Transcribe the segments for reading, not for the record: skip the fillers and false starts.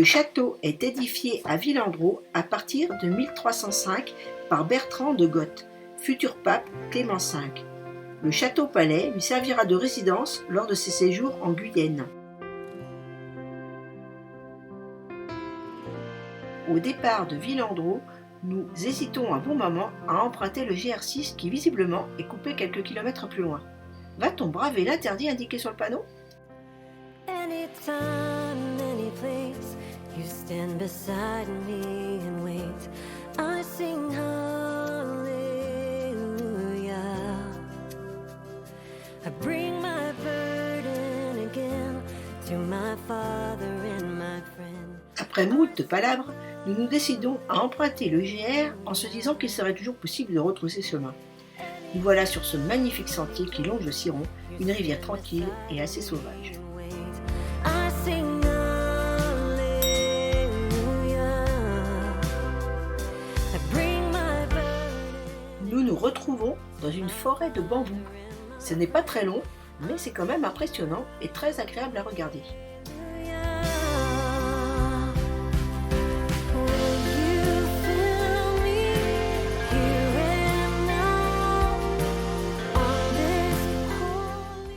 Le château est édifié à Villandreau à partir de 1305 par Bertrand de Goth, futur pape Clément V. Le château-palais lui servira de résidence lors de ses séjours en Guyenne. Au départ de Villandreau, nous hésitons un bon moment à emprunter le GR6 qui visiblement est coupé quelques kilomètres plus loin. Va-t-on braver l'interdit indiqué sur le panneau? Anytime, any place, you stand beside me and wait. I sing hallelujah. I bring my burden again to my Father and my friend. Après moult de palabres, nous nous décidons à emprunter le GR en se disant qu'il serait toujours possible de retrousser chemin. Nous voilà sur ce magnifique sentier qui longe le Ciron, une rivière tranquille et assez sauvage. Nous nous retrouvons dans une forêt de bambous. Ce n'est pas très long, mais c'est quand même impressionnant et très agréable à regarder.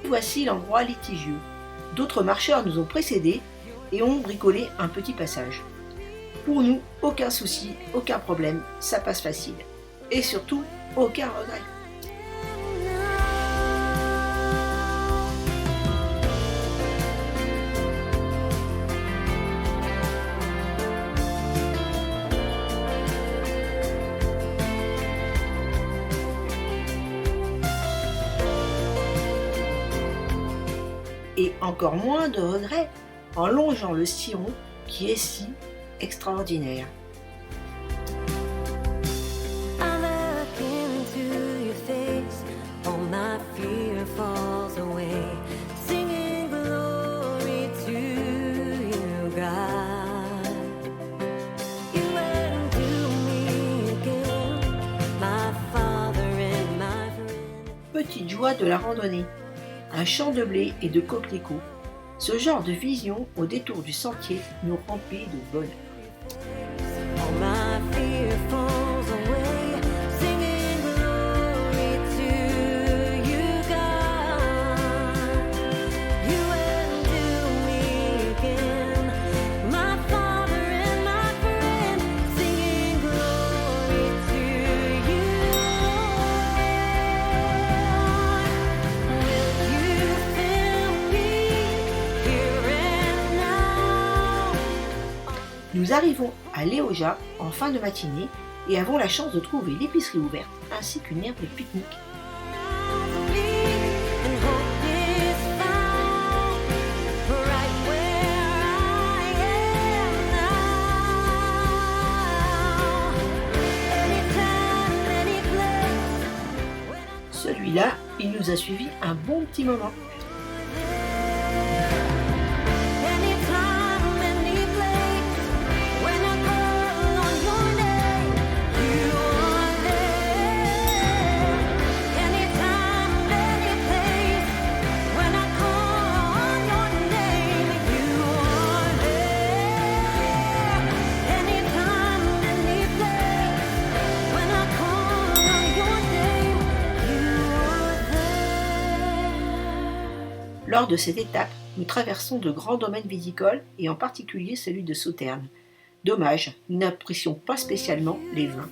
Voici l'endroit litigieux. D'autres marcheurs nous ont précédés et ont bricolé un petit passage. Pour nous, aucun souci, aucun problème, ça passe facile. Et surtout, aucun regret. Et encore moins de regrets en longeant le Ciron qui est si extraordinaire. Petite joie de la randonnée. Un champ de blé et de coquelicots. Ce genre de vision au détour du sentier nous remplit de bonheur. Nous arrivons à Léoja en fin de matinée et avons la chance de trouver l'épicerie ouverte ainsi qu'une aire de pique-nique. Celui-là, il nous a suivi un bon petit moment. Lors de cette étape, nous traversons de grands domaines viticoles et en particulier celui de Sauternes. Dommage, nous n'apprécions pas spécialement les vins.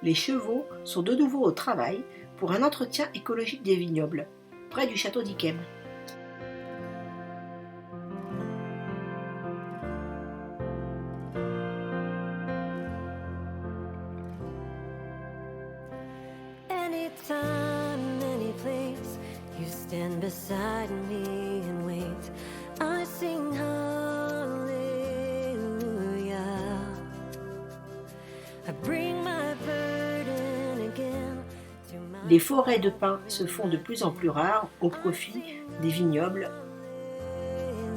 Les chevaux sont de nouveau au travail pour un entretien écologique des vignobles, près du château d'Yquem. Anytime stand beside me and wait. I sing hallelujah. I bring my burden again to my Les forêts de pins se font de plus en plus rares au profit des vignobles.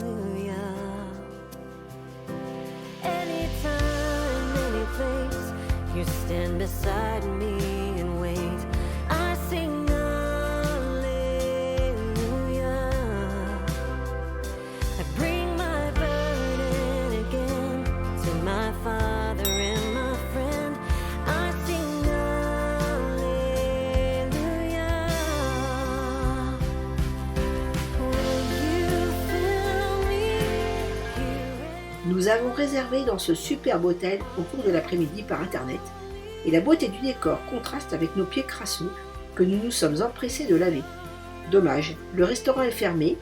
hallelujah. Anytime, any place, you stand beside me and wait. I sing hallelujah. I bring my burden again to my Father and my friend. I sing hallelujah. Will you fill me here? Nous avons réservé dans ce superbe hôtel au cours de l'après-midi par internet et la beauté du décor contraste avec nos pieds crasseux que nous nous sommes empressés de laver. Dommage, le restaurant est fermé,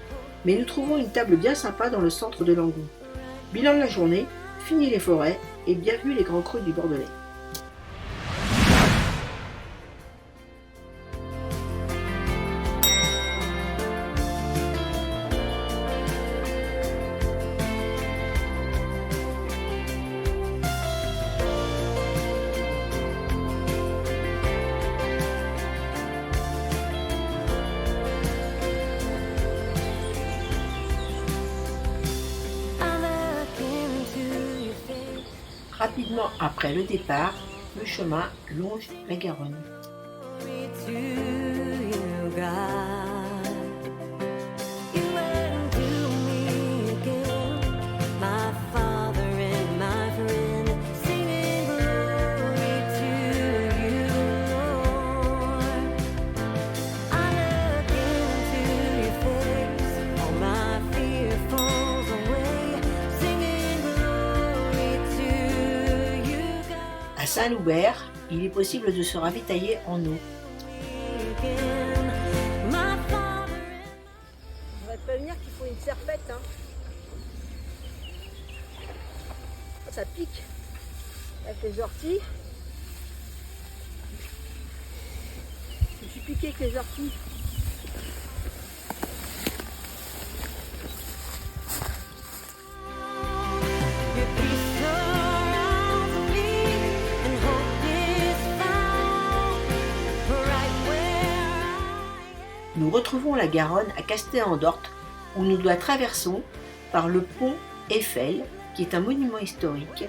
mais nous trouvons une table bien sympa dans le centre de Langon. Bilan de la journée, fini les forêts et bien vu les grands creux du Bordelais. I look into your face. Rapidement après le départ, le chemin longe la Garonne. Glory to you, God. You undo me again, my Father and my friend, singing glory to you, Lord. I look into your face, all my fear falls away, singing glory to you, God. À Saint-Loubert, il est possible de se ravitailler en eau. My Father. Je voudrais te prévenir qu'il faut une serpette. Hein. Ça pique avec les orties. Je suis piqué avec les orties. Your peace surrounds me, and hope is found right where I am. Nous retrouvons la Garonne à Castet-en-Dorte où nous la traversons par le pont Eiffel qui est un monument historique.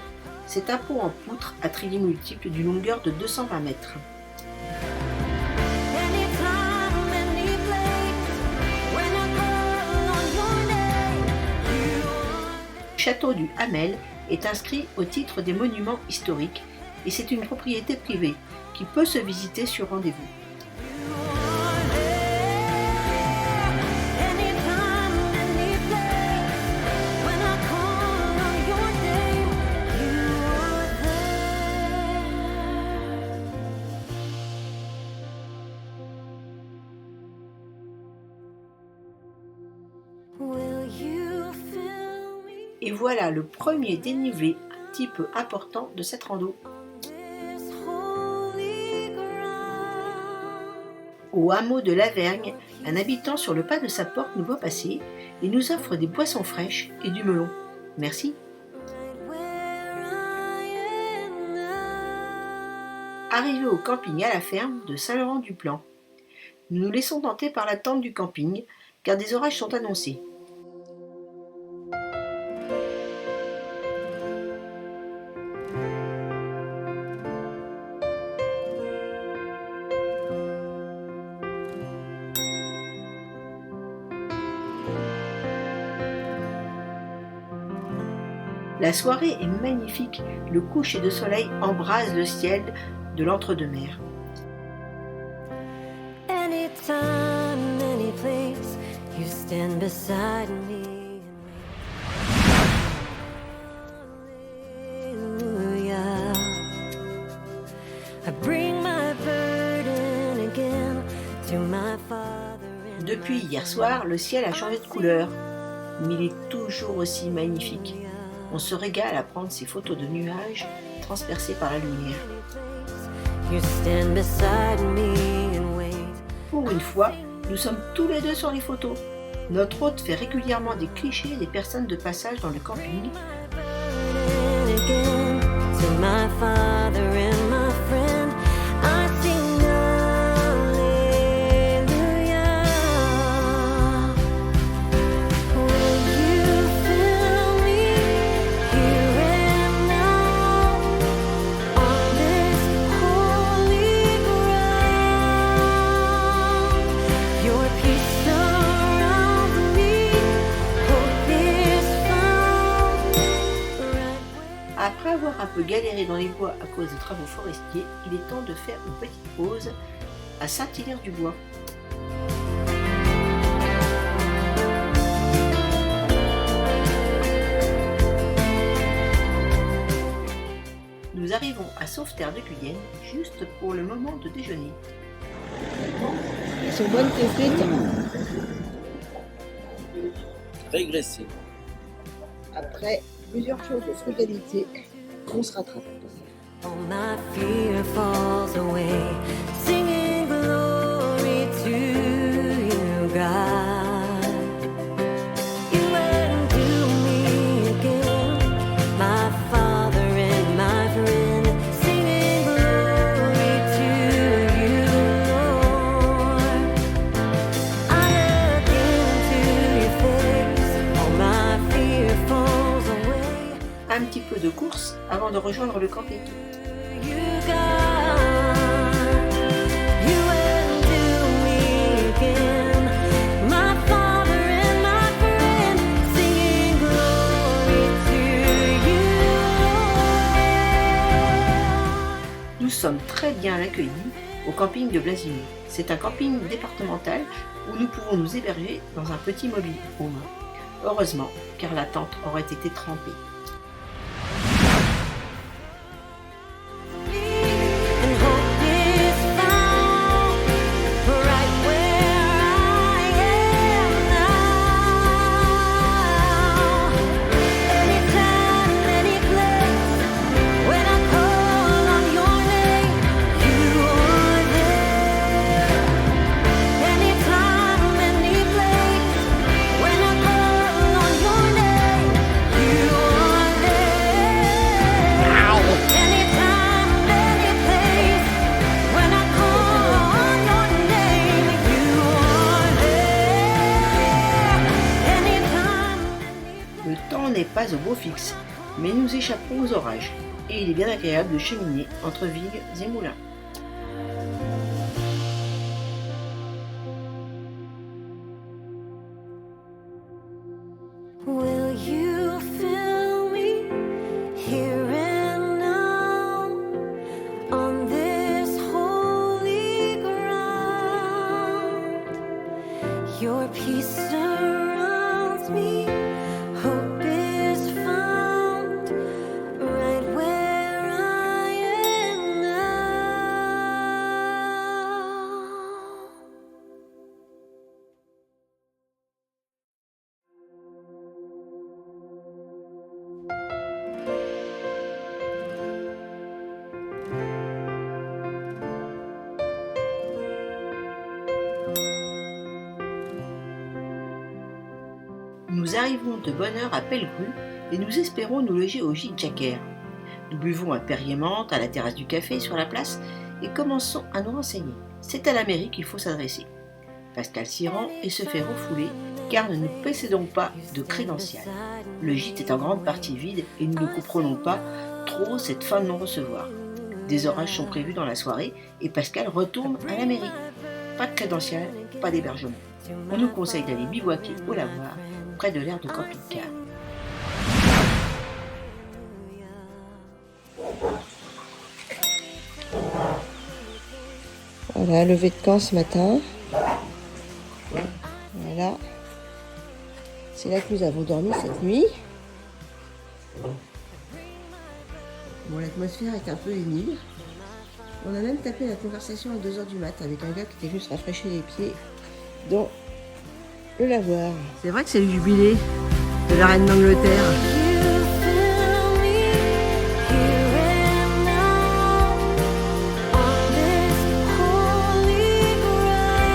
C'est un pont en poutre à trilles multiples d'une longueur de 220 mètres. Anytime, any place, when I call on your name, you are Le château du Hamel est inscrit au titre des monuments historiques et c'est une propriété privée qui peut se visiter sur rendez-vous. anytime, any place, when I call on your name, you are there. Will you fill me Et voilà le premier dénivelé un petit peu important de cette rando. this holy ground? Au hameau de Lavergne, un habitant sur le pas de sa porte nous voit passer et nous offre des boissons fraîches et du melon. Merci. Where I am now. Arrivé au camping à la ferme de Saint-Laurent-du-Plan, nous nous laissons tenter par la tente du camping car des orages sont annoncés. La soirée est magnifique, le coucher de soleil embrase le ciel de l'entre-deux-mers. Anytime, any place, you stand beside me and wait. Hallelujah. I bring my burden again to my Father and Depuis hier soir, le ciel a changé de couleur, mais il est toujours aussi magnifique. On se régale à prendre ces photos de nuages transpercés par la lumière. you stand beside me and wait. Pour une fois, Nous sommes tous les deux sur les photos. Notre hôte fait régulièrement des clichés des personnes de passage dans le camping. To my father and my friend, I sing hallelujah. Will you fill me here and now on this holy ground? Your peace surrounds me, hope is found right where Après avoir un peu galéré dans les bois à cause des travaux forestiers, il est temps de faire une petite pause à Saint-Hilaire-du-Bois. Nous arrivons à Sauveterre de Guyenne juste pour le moment de déjeuner. Elles sont bonnes tes frites. Régresser. Après plusieurs choses de frugalité, on se rattrape. all my fear falls away, singing glory to you, God. You undo me again, my Father and my friend, singing glory to you, Lord. I look into your face, all my fear falls away. Un petit peu de course avant de rejoindre le camping. You God, you undo me again, my Father and my friend, singing glory to you, Lord. Nous sommes très bien accueillis au camping de Blasigny. C'est un camping départemental où nous pouvons nous héberger dans un petit mobile home. Heureusement, car la tente aurait été trempée. And hope is found right where I am now. Anytime, any place, when I call on your name, you are there. Anytime, any place, when I call on your name, you are there. Anytime, any place, when I call on your name, you are there. Anytime, Le temps n'est pas au beau fixe, mais nous échappons aux orages. Et il est bien agréable de cheminer entre Vigues et Moulins. will you fill me here and now on this holy ground? Your peace surrounds me, hope is found right where I am now. Nous arrivons de bonne heure à Pellegru et nous espérons nous loger au gîte Jacquère. Nous buvons un Perrier-Menthe à la terrasse du café sur la place et commençons à nous renseigner. C'est à la mairie qu'il faut s'adresser. Pascal s'y rend et se fait refouler car nous ne possédons pas de crédential. Le gîte est en grande partie vide et nous ne comprenons pas trop cette fin de non-recevoir. Des orages sont prévus dans la soirée et Pascal retourne à la mairie. Pas de crédential, pas d'hébergement. On nous conseille d'aller bivouaquer au lavoir, près de l'aire de camping-car. Voilà, levé de camp ce matin. Voilà. C'est là que nous avons dormi cette nuit. Bon, l'atmosphère est un peu humide. On a même tapé la conversation à 2h du mat avec un gars qui était juste rafraîchir les pieds dans le lavoir. C'est vrai que c'est le jubilé de la reine d'Angleterre. You fill me here and now on this holy ground.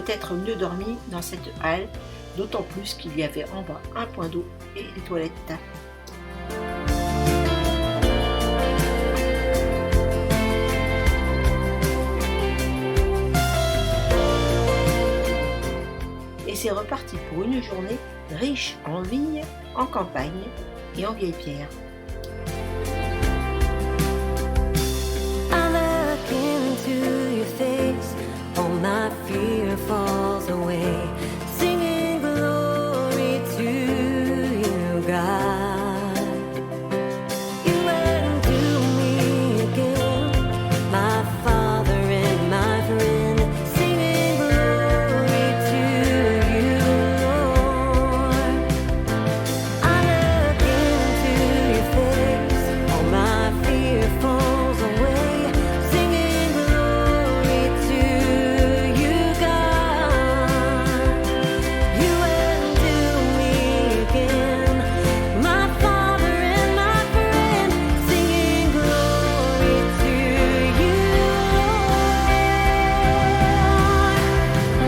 peut-être mieux dormi dans cette halle, d'autant plus qu'il y avait en bas un point d'eau et des toilettes. Et c'est reparti pour une journée riche en vignes, en campagne et en vieilles pierres. I look into your face, all my fear falls away, singing glory to you, God. You undo me again, my Father and my friend, singing glory to you, Lord. I look into your face, all my fear falls away, singing glory to you, God. You undo me again, my Father and my friend, singing glory to you, Lord.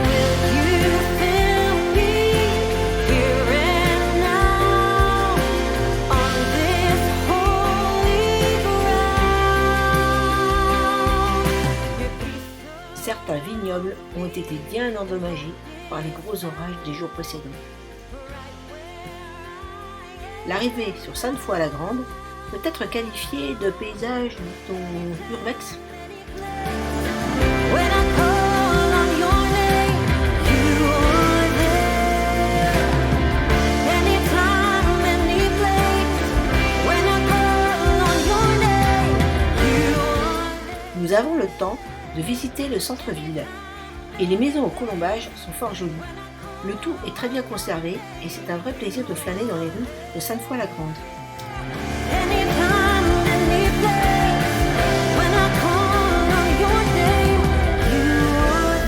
Will you fill me here and now on this holy ground? Your peace. Certains vignobles ont été bien endommagés par les gros orages des jours précédents. L'arrivée sur Sainte-Foy-la-Grande peut être qualifiée de paysage urbex. When I call on your name, you are there. Anytime, any place. When I call on your name, you are there. Nous avons le temps de visiter le centre-ville et les maisons au colombage sont fort jolies. Le tout est très bien conservé et c'est un vrai plaisir de flâner dans les rues de Sainte-Foy-la-Grande. Anytime, any place. When I call on your name, you are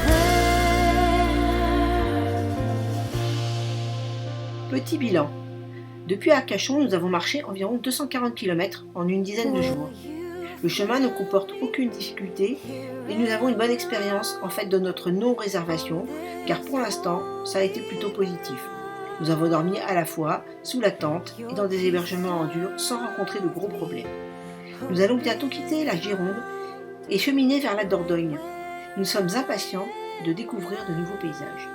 there. Petit bilan. Depuis Arcachon, nous avons marché environ 240 km en une dizaine de jours. Le chemin ne comporte aucune difficulté et nous avons une bonne expérience en fait de notre non-réservation car pour l'instant ça a été plutôt positif. Nous avons dormi à la fois sous la tente et dans des hébergements en dur sans rencontrer de gros problèmes. Nous allons bientôt quitter la Gironde et cheminer vers la Dordogne. Nous sommes impatients de découvrir de nouveaux paysages.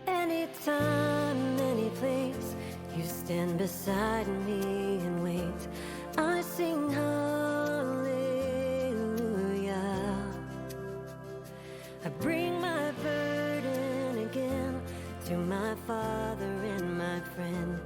Anytime, any place, you stand beside me and wait. I sing hallelujah. I bring my burden again to my Father and my friend.